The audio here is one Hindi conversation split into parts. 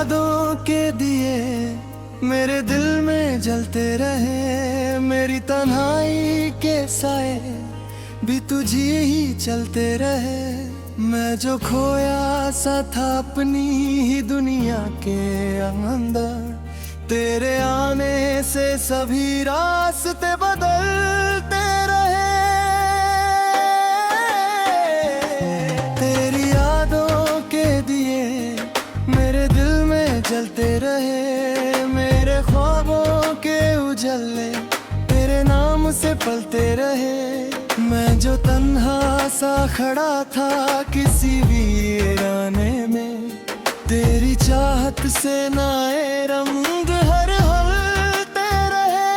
यादों के दिए मेरे दिल में जलते रहे, मेरी तन्हाई के साए भी तुझी ही चलते रहे। मैं जो खोया सा था अपनी ही दुनिया के अंदर, तेरे आने से सभी रास्ते बदलते रहे। तेरी यादों के दिए मेरे दिल में जलते रहे, मेरे ख्वाबों के उजले तेरे नाम से पलते रहे। मैं जो तन्हा सा खड़ा था किसी वीराने में, तेरी चाहत से नए रंग हर हलते रहे।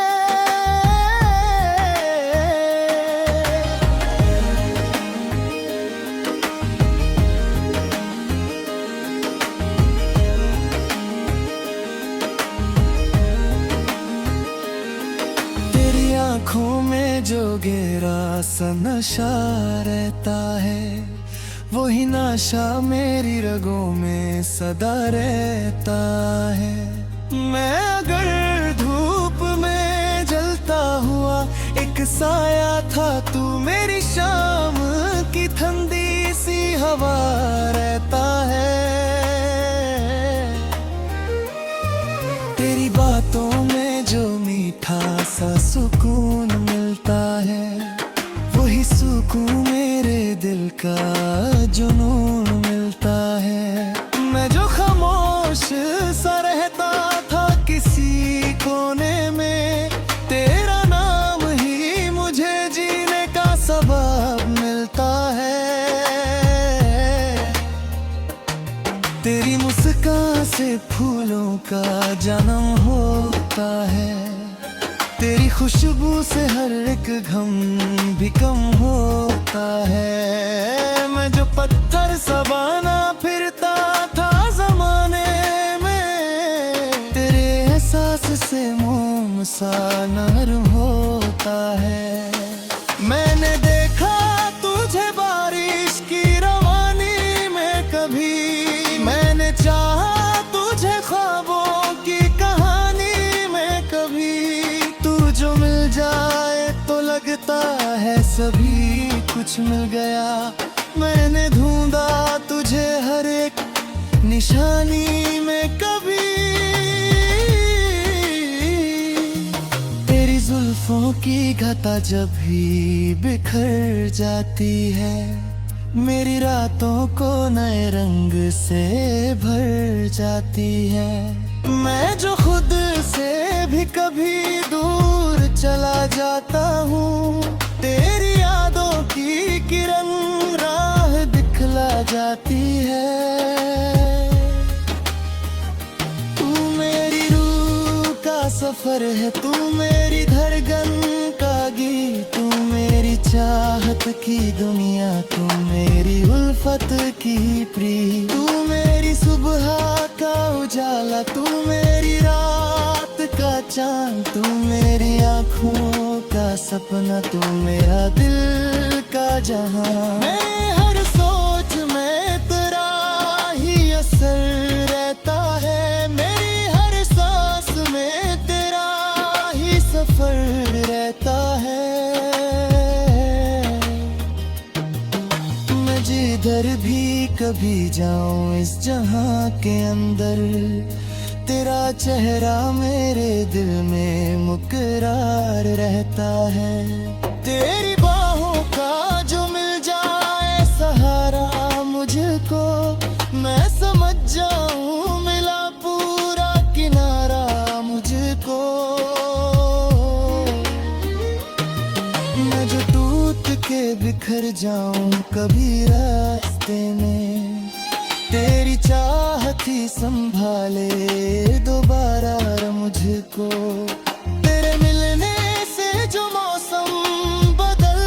तेरी आँखों में जो गहरा सा नशा रहता है, वही नशा मेरी रगों में सदा रहता है। मैं अगर धूप में जलता हुआ एक साया था, तू मेरी शाम की ठंडी सी हवा रहता है। तेरी बातों में जो मीठा सा सुकून मिलता है, वही सुकून मेरे दिल का जुनून मिलता है। मैं जो खामोश सा रहता था किसी कोने में, तेरा नाम ही मुझे जीने का सबब मिलता है। तेरी मुस्कान से फूलों का जन्म होता है, तेरी खुशबू से हर एक गम भी कम होता है। मैं जो पत्थर सा बना फिरता था जमाने में, तेरे एहसास से मोम सा नरम होता है। मैंने देखा तुझे बारिश की रवानी में कभी, मैंने चाहा तुझे ख्वाबों की कहानी में कभी। तू जो मिल जाए तो लगता है सभी कुछ मिल गया। मैंने ढूंढा तुझे हर एक निशानी में कभी। तेरी जुल्फों की घटा जब भी बिखर जाती है, मेरी रातों को नए रंग से भर जाती है। मैं जो खुद से भी कभी दूर चला जाता हूँ, तेरी यादों की किरण राह दिखला जाती है। तू मेरी रूह का सफर है, तू मेरी धड़कन का गीत, तू मेरी चाहत की दुनिया, तू मेरी उल्फत की प्रीत। तू मेरी सुबह का उजाला, तू मेरी रात का चांद, तू मेरी आँखों का सपना, तू मेरा दिल का जहां। मैं हर सोच में तेरा ही असर रहता है, मेरी हर सांस में तेरा ही सफर रहता है। मैं जिधर भी कभी जाऊं इस जहां के अंदर, तेरा चेहरा मेरे दिल में मुकरार रहता है। तेरी बाहों का जो मिल जाए सहारा मुझको, मैं समझ जाऊं मिला पूरा किनारा मुझको। मैं जो टूट के बिखर जाऊं कभी रास्ते में, तेरी चाहत ही संभाले दोबारा मुझको। तेरे मिलने से जो मौसम बदल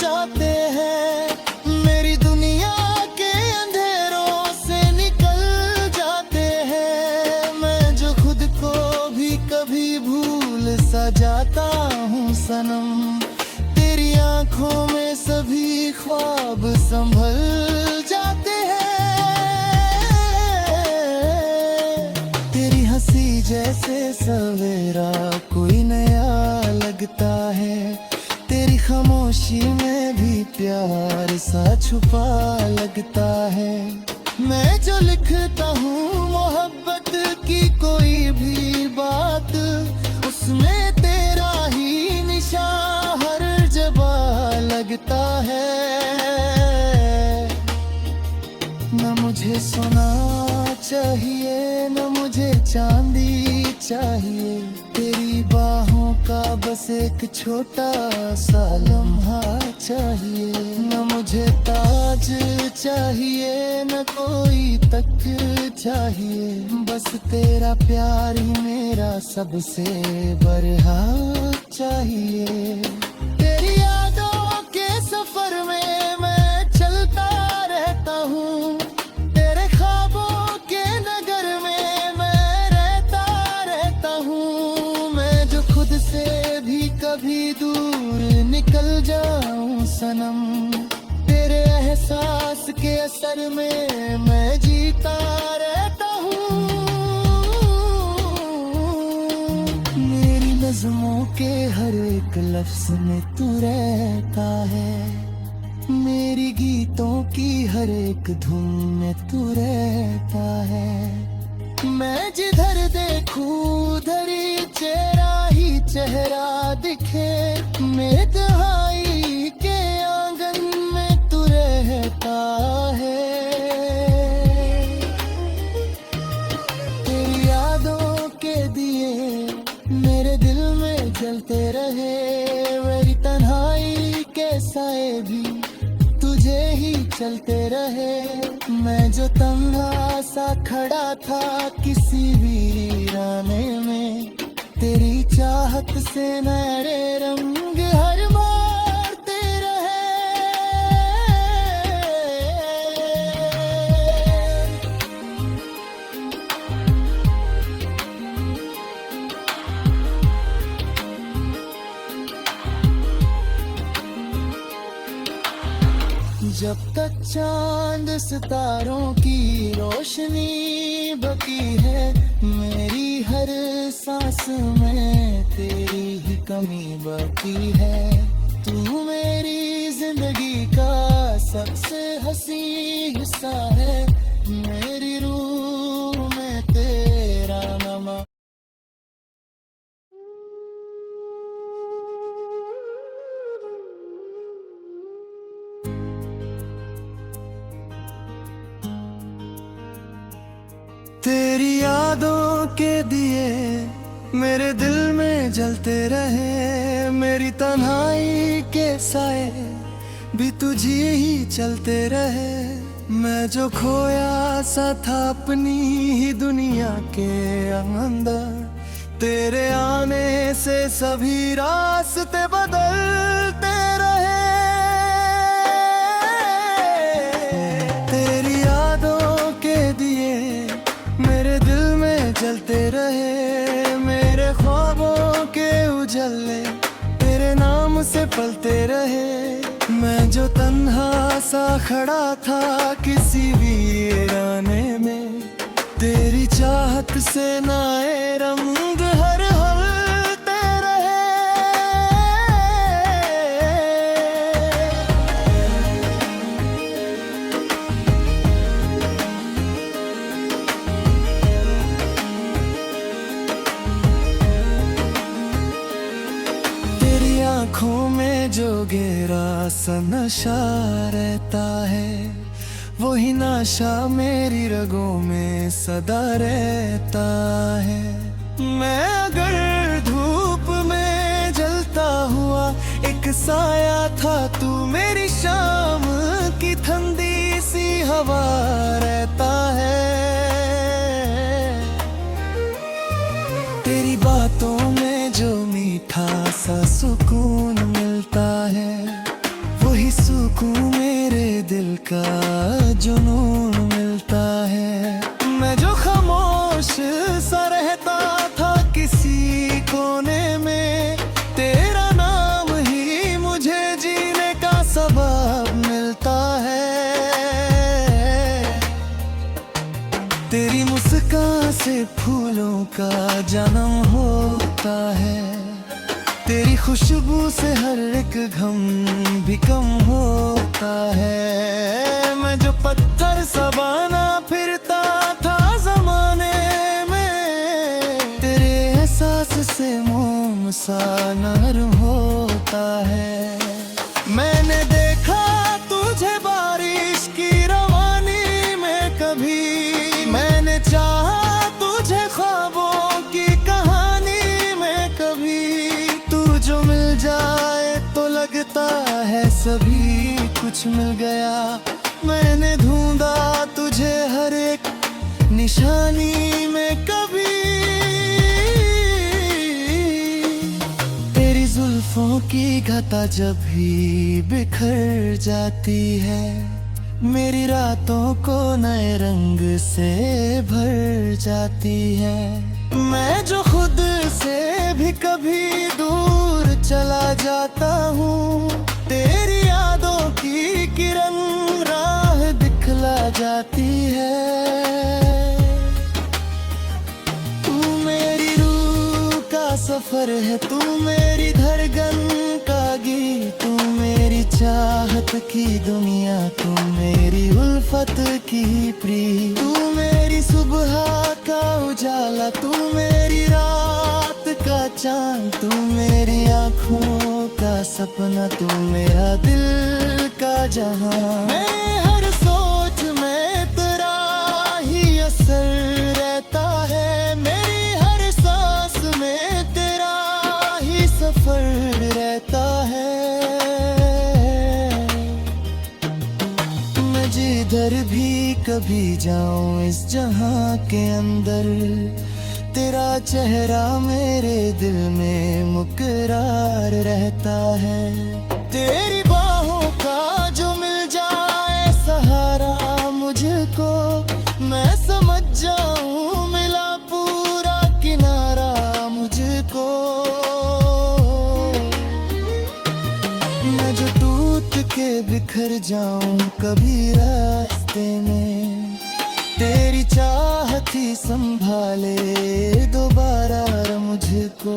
जाते हैं, मेरी दुनिया के अंधेरों से निकल जाते हैं। मैं जो खुद को भी कभी भूल सा जाता हूँ सनम, तेरी आँखों में सभी ख्वाब संभल जाते हैं। ही जैसे सवेरा कोई नया लगता है। तेरी खामोशी में भी प्यार सा छुपा लगता है। मैं जो लिखता हूँ मोहब्बत की कोई भी बात, उसमें तेरा ही निशान हर जगह लगता है। न मुझे सोना चाहिए न मुझे चांदी चाहिए, तेरी बाहों का बस एक छोटा सा लम्हा चाहिए। न मुझे ताज चाहिए न कोई तक चाहिए, बस तेरा प्यार ही मेरा सबसे बड़ा चाहिए। तेरी यादों के सफर में मैं चलता रहता हूँ, तेरे ख्वाबों के नगर में मैं रहता रहता हूँ। मैं जो खुद से भी कभी दूर निकल जाऊं सनम, तेरे एहसास के असर में मैं जीता रहता हूँ। मेरी नज़्मों के हर एक लफ्ज़ में तू रहता है, मेरी गीतों की हर एक धुन में तू रहता है। मैं जिधर देखूं उधर ही चेहरा दिखे, मेरे तन्हाई के आंगन में तू रहता है। तेरी यादों के दिए मेरे दिल में जलते रहे, मेरी तन्हाई के साए भी तुझे ही चलते रहे। मैं जो तन्हा सा खड़ा था किसी वीराने में, तेरी चाहत से नए रंग हर मारते रहे। जब तक चांद सितारों की रोशनी बकी है, मेरी हर सांस में तेरी ही कमी बकी है। तू मेरी जिंदगी का सबसे हसी हिस्सा है, मेरी रूह में तेरा नाम। तेरी यादों के दिए मेरे दिल में जलते रहे, मेरी तन्हाई के साए भी तुझे ही चलते रहे। मैं जो खोया सा था अपनी ही दुनिया के अंदर, तेरे आने से सभी रास्ते बदलते रहे। तेरी यादों के दिए मेरे दिल में जलते रहे, मेरे ख्वाबों के उजले तेरे नाम से पलते रहे। मैं जो तन्हा सा खड़ा था किसी वीराने में, तेरी चाहत से नए रंग हर हलते रहे। आँखों में जो गहरा सा नशा रहता है, वही नशा मेरी रगों में सदा रहता है। मैं अगर धूप में जलता हुआ एक साया था, तू मेरी शाम की ठंडी सी हवा रहता है। तेरी बातों में जो मीठा सा सुकून मिलता है, वही सुकून मेरे दिल का जुनून मिलता है। मैं जो खामोश सा रहता था किसी कोने में, तेरा नाम ही मुझे जीने का सबब मिलता है। तेरी मुस्कान से फूल फूलों का जन्म होता है। तेरी खुशबू से हर एक घम भी कम होता है। मैं जो पत्थर सा बना फिरता था जमाने में, तेरे एहसास से मोम सा नरम होता है। मैंने देखा तुझे बारिश की रवानी में कभी, मैंने चाहा तुझे ख्वाबों की कहानी में कभी। तू जो मिल जाए तो लगता है सभी कुछ मिल गया। मैंने ढूंढा तुझे हर एक निशानी में कभी। तेरी जुल्फों की घटा जब भी बिखर जाती है, मेरी रातों को नए रंग से भर जाती है। मैं जो खुद से भी कभी दूर चला जाता हूँ, तेरी यादों की किरण राह दिखला जाती है। तू मेरी रूह का सफर है, तू मेरी धड़कन का गीत, तू मेरी चाहत की दुनिया, तू मेरी उल्फत की प्रीत। तू मेरी सुबह का उजाला, तू मेरी रात का चांद, तू मेरी आँखों का सपना, तू मेरा दिल का जहां। मैं हर सोच में तेरा ही असर रहता है, मेरी हर सांस में तेरा ही सफर रहता है। मैं जिधर भी कभी जाऊं इस जहां के अंदर, तेरा चेहरा मेरे दिल में मुकरार रहता है। तेरी बाहों का जो मिल जाए सहारा मुझको, मैं समझ जाऊं मिला पूरा किनारा मुझको। मैं जो टूट के बिखर जाऊं कभी रास्ते में, तेरी चाहत ही संभाले दोबारा मुझको।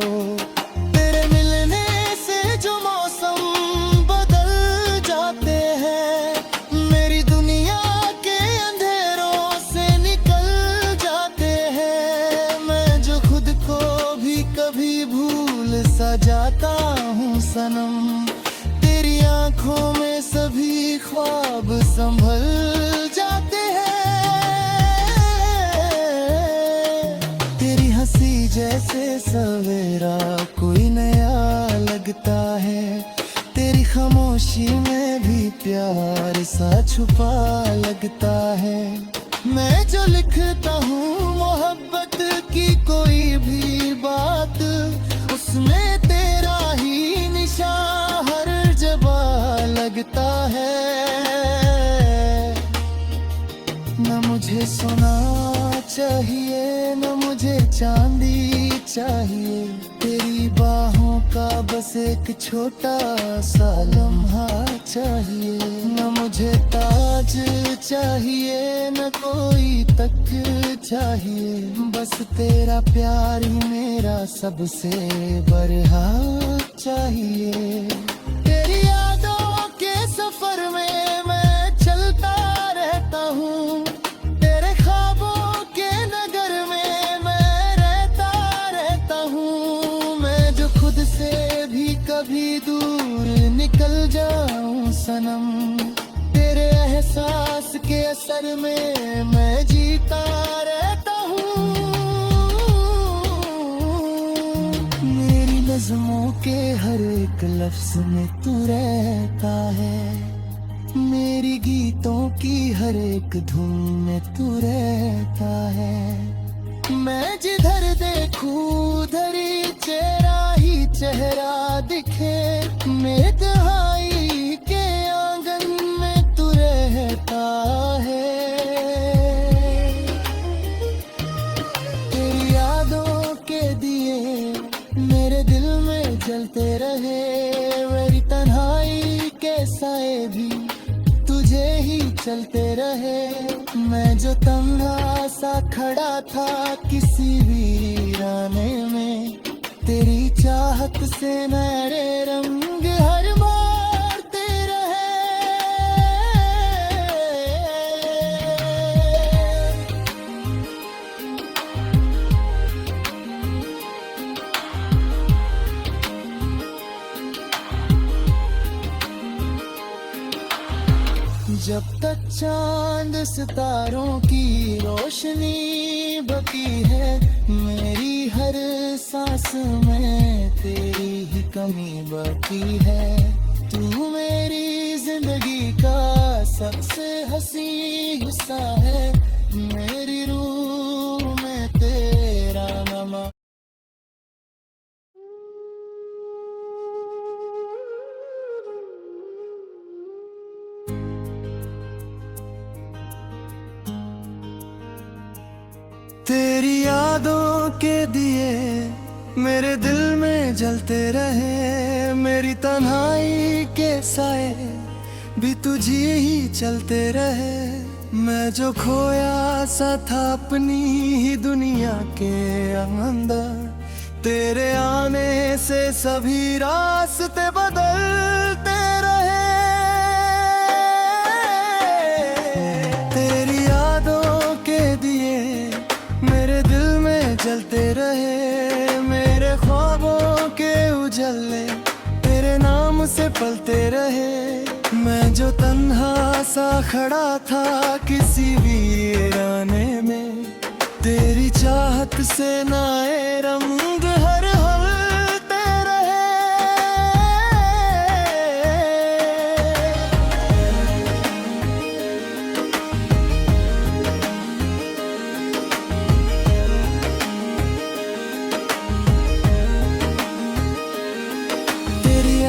तेरे मिलने से जो मौसम बदल जाते हैं, मेरी दुनिया के अंधेरों से निकल जाते हैं। मैं जो खुद को भी कभी भूल सा जाता हूँ सनम, तेरी आँखों में सभी ख्वाब संभल जाते हैं। जैसे सवेरा कोई नया लगता है, तेरी खामोशी में भी प्यार सा छुपा लगता है। मैं जो लिखता हूँ मोहब्बत की कोई भी बात, उसमें तेरा ही निशान हर जगह लगता है। न मुझे सोना चाहिए न मुझे चांदी चाहिए, तेरी बाहों का बस एक छोटा सा लम्हा चाहिए। न मुझे ताज चाहिए न कोई तक चाहिए, बस तेरा प्यार ही मेरा सबसे बड़ा चाहिए। तेरी यादों के सफर में मैं चलता रहता हूँ, तेरे ख्वाबों के नगर में मैं रहता रहता हूँ। मैं जो खुद से भी कभी दूर निकल जाऊं सनम, तेरे एहसास के असर में मैं जीता रहता हूँ। मेरी नज़्मों के हर एक लफ्ज में तू रहता है, मेरी गीतों की हर एक धुन में तू रहता है। मैं जिधर देखूं उधर ही चेहरा ही चेहरा दिखे, मेरे तन्हाई के आंगन में तू रहता है। तेरी यादों के दिए मेरे दिल में जलते रहे, मेरी तन्हाई के साए भी तुझे ही चलते रहे। मैं जो तन्हा सा खड़ा था किसी वीराने में, तेरी चाहत से नए रंग हर मारते रहे। जब तक चांद सितारों की रोशनी बकी है, मेरी हर सांस में तेरी ही कमी बाकी है। तू मेरी जिंदगी का सबसे हसी हिस्सा है, मेरी रूह में तेरा नमा। तेरी यादों के दिए मेरे दिल में जलते रहे, मेरी तन्हाई के साए भी तुझे ही चलते रहे। मैं जो खोया सा था अपनी ही दुनिया के अंदर, तेरे आने से सभी रास्ते बदलते रहे। तेरी यादों के दिए मेरे दिल में जलते रहे, मेरे ख्वाबों के उजले तेरे नाम से पलते रहे। मैं जो तन्हा सा खड़ा था किसी वीराने में, तेरी चाहत से नए रंग हर हलते रहे।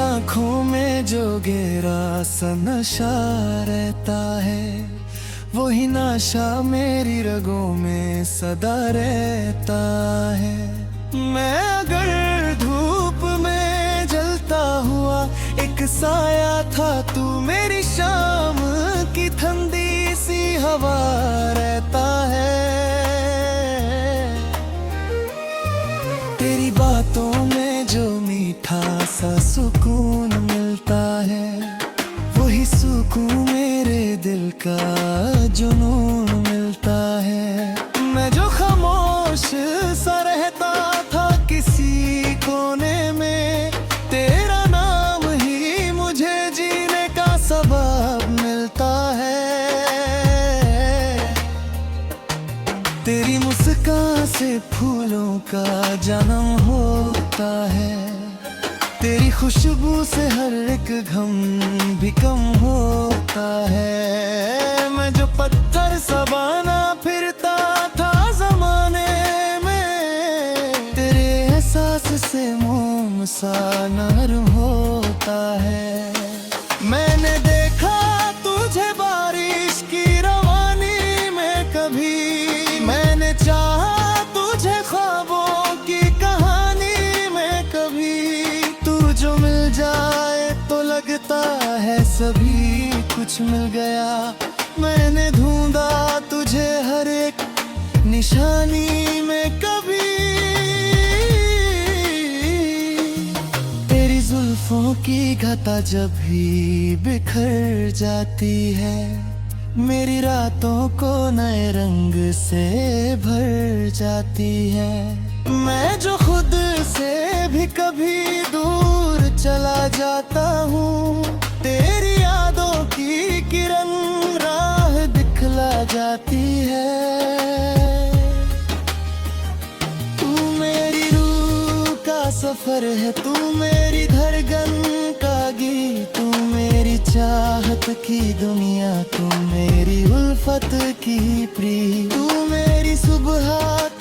आँखों में जो गहरा सा नशा रहता है, वही नशा मेरी रगों में सदा रहता है। मैं अगर धूप में जलता हुआ एक साया था, तू मेरी शाम की ठंडी सी हवा रहता है। तेरी बातों में जो मीठा सा सुकून मिलता है, वही सुकून मेरे दिल का जुनून मिलता है। मैं जो खामोश सा रहता था किसी कोने में, तेरा नाम ही मुझे जीने का सबब मिलता है। तेरी मुस्कान से फूलों का जन्म होता है, तेरी खुशबू से हर एक गम भी कम होता है। मैं जो पत्थर सा बना फिरता था जमाने में, तेरे एहसास से मोम सा नरम होता है। मैंने देखा तुझे बारिश की रवानी में कभी, मैंने चाहा तुझे ख्वाबों की कहानी में कभी। तू जो मिल जाए तो लगता है सभी कुछ मिल गया। मैंने ढूंढा तुझे हर एक निशानी में कभी। तेरी जुल्फों की घटा जब भी बिखर जाती है, मेरी रातों को नए रंग से भर जाती है। मैं जो खुद से भी कभी दूर चला जाता हूँ, तेरी यादों की किरण राह दिखला जाती है। तू मेरी रूह का सफर है, तू मेरी धड़कन का गीत, तू मेरी चाहत की दुनिया, तू मेरी उल्फत की प्रीत। तू मेरी सुबह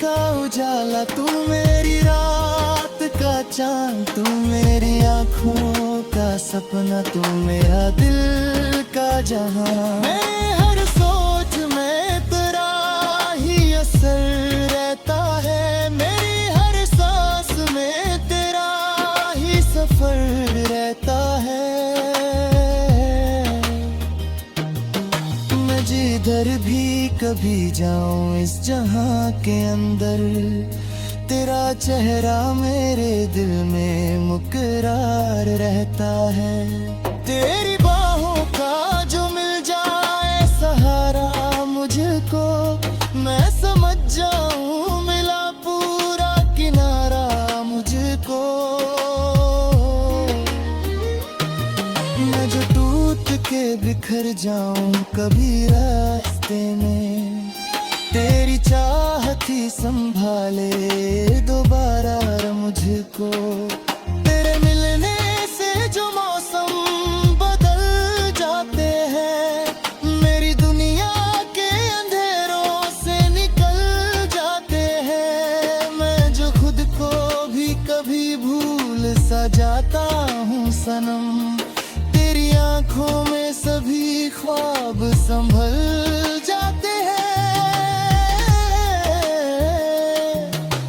का उजाला, तू मेरी रात का चांद, तू मेरी आँखों का सपना, तू मेरा दिल का जहां। मैं हर सोच में तेरा ही असर रहता है, मेरी हर सांस में तेरा ही सफर रहता है। मैं जिधर भी कभी जाऊं इस जहां के अंदर, तेरा चेहरा मेरे दिल में मुकरार रहता है। तेरी बाहों का जो मिल जाए सहारा मुझको, मैं समझ जाऊं मिला पूरा किनारा मुझको। मैं जो टूट के बिखर जाऊं कभी रास्ते में, तेरी चाहत ही संभाले दोबारा मुझको। तेरे मिलने से जो मौसम बदल जाते हैं, मेरी दुनिया के अंधेरों से निकल जाते हैं। मैं जो खुद को भी कभी भूल सा जाता हूँ सनम, तेरी आंखों में सभी ख्वाब संभल जाते हैं।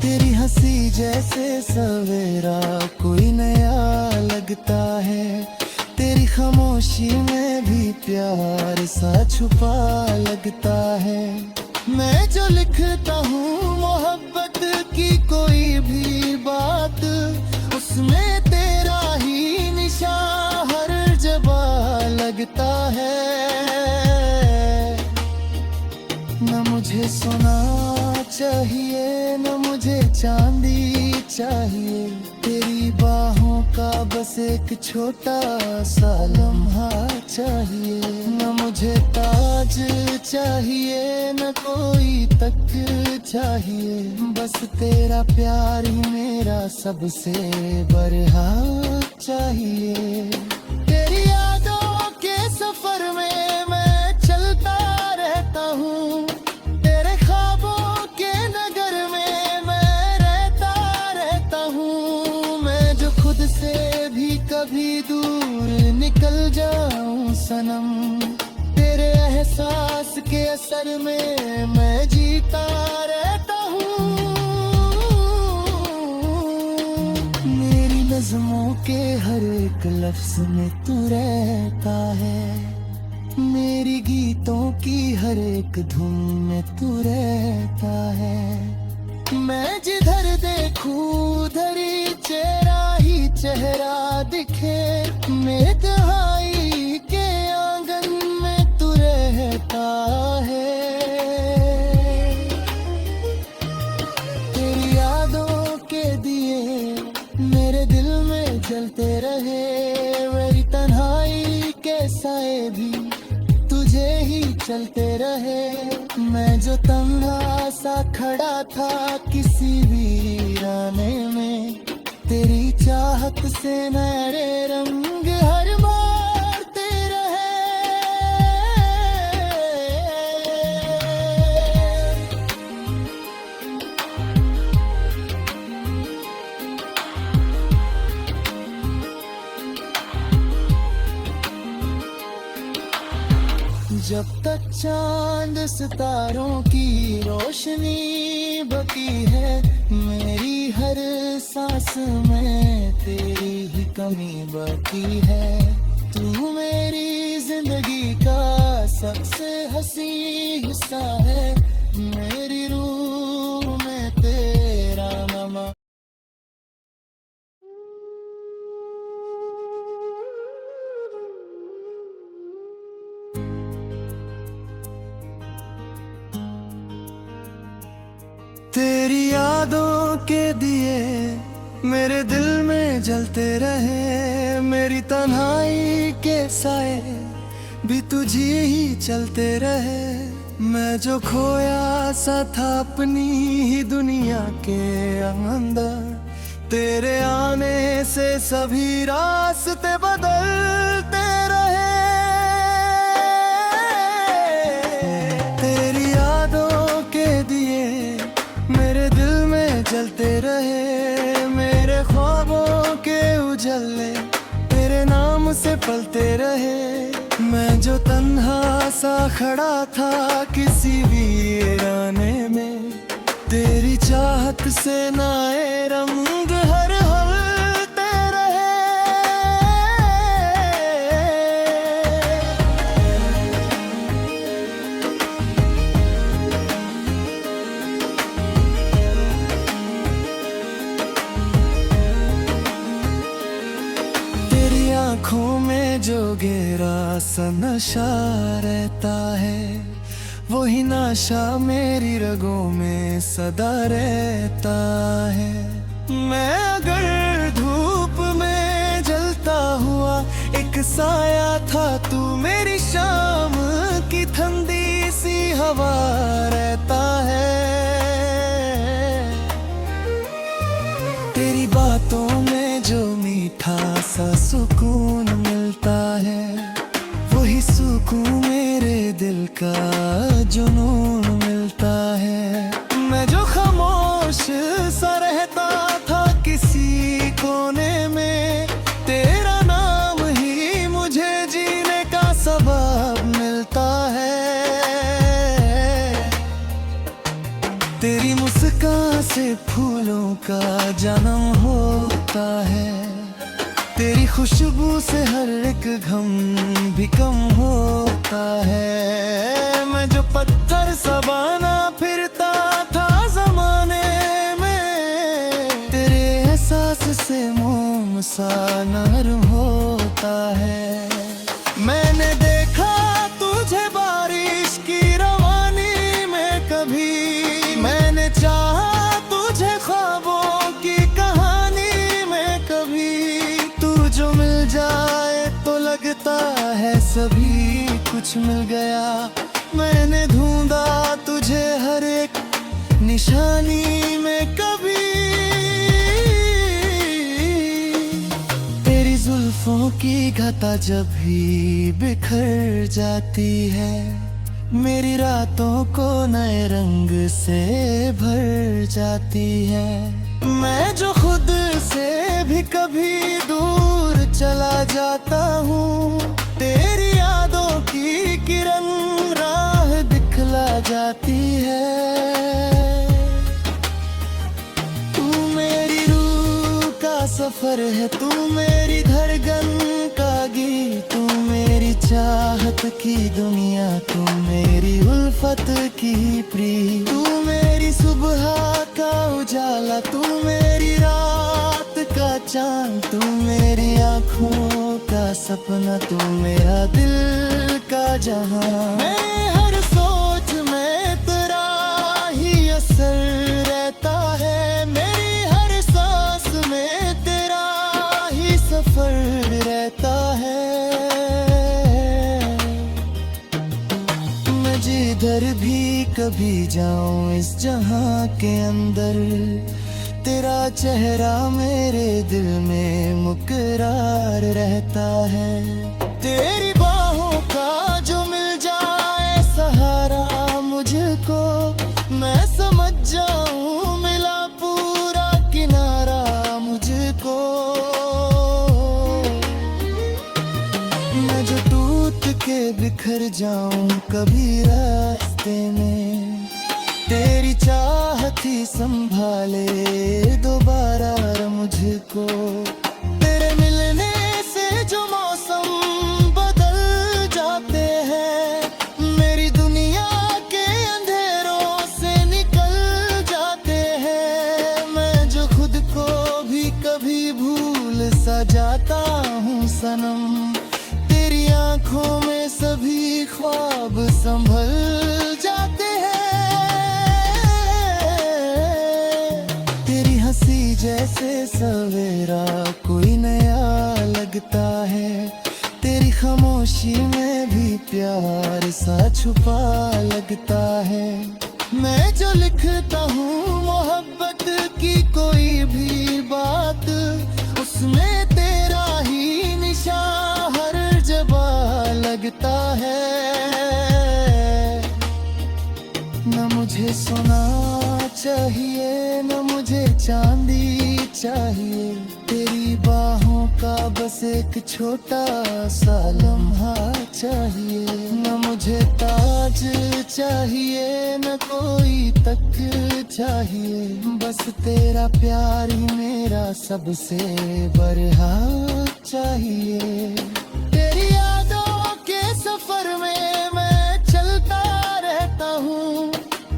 तेरी हंसी जैसे सवेरा कोई नया लगता है, तेरी खामोशी में भी प्यार सा छुपा लगता है। मैं जो लिखता हूँ मोहब्बत की कोई भी बात, उसमें तेरा ही निशान हर जगह लगता है। न मुझे सोना चाहिए न मुझे चांदी चाहिए, तेरी बाहों का बस एक छोटा सा लम्हा चाहिए। न मुझे ताज चाहिए न कोई तक चाहिए, बस तेरा प्यार ही मेरा सबसे बड़ा चाहिए। तेरी यादों के सफर में मैं चलता रहता हूँ, तेरे ख्वाबों के नगर में मैं रहता रहता हूँ। मैं जो खुद से भी कभी दूर निकल जाऊं सनम, तेरे एहसास के असर में मैं जीता रहता हूँ। मेरी नज़्मों के हर एक लफ्ज में तू रहता है, मेरी गीतों की हर एक धुन में तू रहता है। मैं जिधर देखूं उधर ही चेहरा ही चेहरा दिखे, मेरे तन्हाई के आंगन में तू रहता है। तेरी यादों के दिए मेरे दिल में जलते रहे, मेरी तन्हाई के साए भी तुझे ही चलते रहे। मैं जो तन्हा सा खड़ा था किसी वीराने में, तेरी चाहत से नए रंग हर मारते रहे। जब तक चांद सितारों की रोशनी बकी है, मेरी हर सांस में तेरी ही कमी बकी है। तू मेरी जिंदगी का सबसे हसी हिस्सा है, मेरी रूह में तेरा नमा। तेरी यादों के दिए मेरे दिल में जलते रहे, मेरी तन्हाई के साए भी तुझी ही चलते रहे। मैं जो खोया सा था अपनी ही दुनिया के अंदर, तेरे आने से सभी रास्ते बदलते रहे। तेरी यादों के दिए मेरे दिल में जलते रहे, मेरे ख्वाबों के उजले तेरे नाम से पलते रहे। मैं जो तन्हा सा खड़ा था किसी वीराने में, तेरी चाहत से नए रंग हर हलते रहे। जो घेरा सा नशा रहता है, वही नशा मेरी रगों में सदा रहता है। मैं अगर धूप में जलता हुआ एक साया था, तू मेरी शाम की ठंडी सी हवा रहता है। तेरी बातों में जो मीठा सा सुकून मिलता है, वही सुकून मेरे दिल का जुनून मिलता है। मैं जो खामोश सा रहता था किसी कोने में, तेरा नाम ही मुझे जीने का सबब मिलता है। तेरी मुस्कान से फूलों का जन्म होता है, तेरी खुशबू से हर एक गम भी कम होता है। मैं जो पत्थर सा बना फिरता था ज़माने में, तेरे एहसास से मोम सा नरम होता है। मैंने देखा तुझे बारिश की रवानी में कभी, मैंने चाहा तुझे ख्वाबों की कहानी में कभी। तू जो मिल जाए तो लगता है सभी कुछ मिल गया। मैंने ढूंढा तुझे हर एक निशानी में कभी। तेरी जुल्फों की घटा जब भी बिखर जाती है, मेरी रातों को नए रंग से भर जाती है। मैं जो खुद से भी कभी दूर चला जाता हूँ, तेरी यादों की किरण राह दिखला जाती है। तू मेरी रूह का सफर है, तू मेरी धड़कन का गीत, तू मेरी चाहत की दुनिया, तू मेरी उल्फत की प्रीत। तू मेरी सुबह का उजाला, तू मेरी रात का चांद, तू मेरी आँखों का सपना, तू मेरा दिल का जहां। मैं हर सोच में तेरा ही असर रहता है, मेरी हर सांस में तेरा ही सफर रहता है। मैं जिधर भी कभी जाऊं इस जहां के अंदर, तेरा चेहरा मेरे दिल में मुकरार रहता है। तेरी बाहों का जो मिल जाए सहारा मुझको, मैं समझ जाऊं मिला पूरा किनारा मुझको। मैं जो टूट के बिखर जाऊं कभी रास्ते में, तेरी चाहत ही संभाले दोबारा मुझको। तेरे मिलने से जो मौसम बदल जाते हैं, मेरी दुनिया के अंधेरों से निकल जाते हैं। मैं जो खुद को भी कभी भूल सा जाता हूँ सनम, तेरी आँखों में सभी ख्वाब संभल जाते हैं। जैसे सवेरा कोई नया लगता है, तेरी खामोशी में भी प्यार सा छुपा लगता है। मैं जो लिखता हूँ मोहब्बत की कोई भी बात, उसमें तेरा ही निशान हर जगह लगता है। न मुझे सोना चाहिए, न मुझे चांदी चाहिए, तेरी बाहों का बस एक छोटा सा लम्हा चाहिए। न मुझे ताज चाहिए, न कोई तक चाहिए, बस तेरा प्यार ही मेरा सबसे बड़ा चाहिए। तेरी यादों के सफर में मैं चलता रहता हूँ,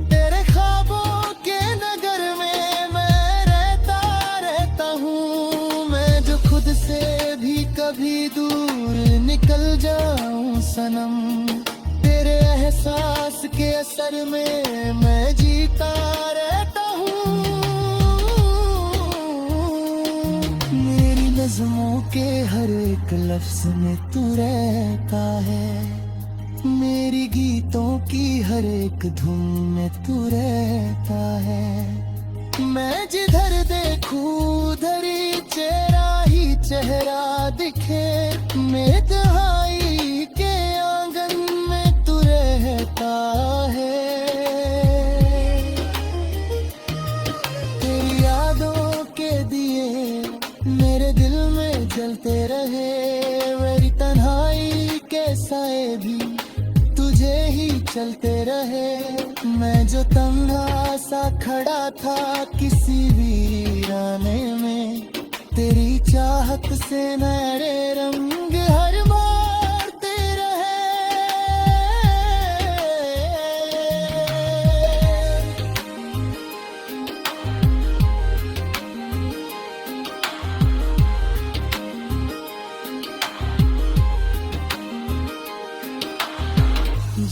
तेरे ख्वाबों के नगर में मैं रहता हूँ। मैं जो खुद से भी कभी दूर निकल निकल जाऊं सनम, तेरे एहसास के असर में मैं जीता रहता हूँ। मेरी नज़मों के हर एक लफ्ज़ में तू रहता है, मेरी गीतों की हर एक धुन में तू रहता है। मैं जिधर देखूं उधर ही चेहरा दिखे, मेरे तन्हाई के आंगन में तू रहता है। तेरी यादों के दिए मेरे दिल में जलते रहे, मेरी तन्हाई के साए भी तुझे ही चलते रहे। मैं जो तन्हा सा खड़ा था किसी वीराने में, तेरी चाहत से मेरे रंग हर मारते रहे।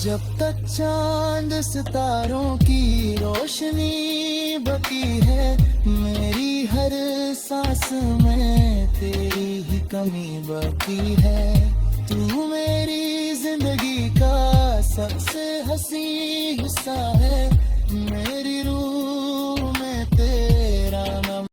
जब तक चांद सितारों की रोशनी बकी है, मेरी हर सांस में तेरी ही कमी बकी है। तू मेरी जिंदगी का सबसे हसी हिस्सा है, मेरी रूह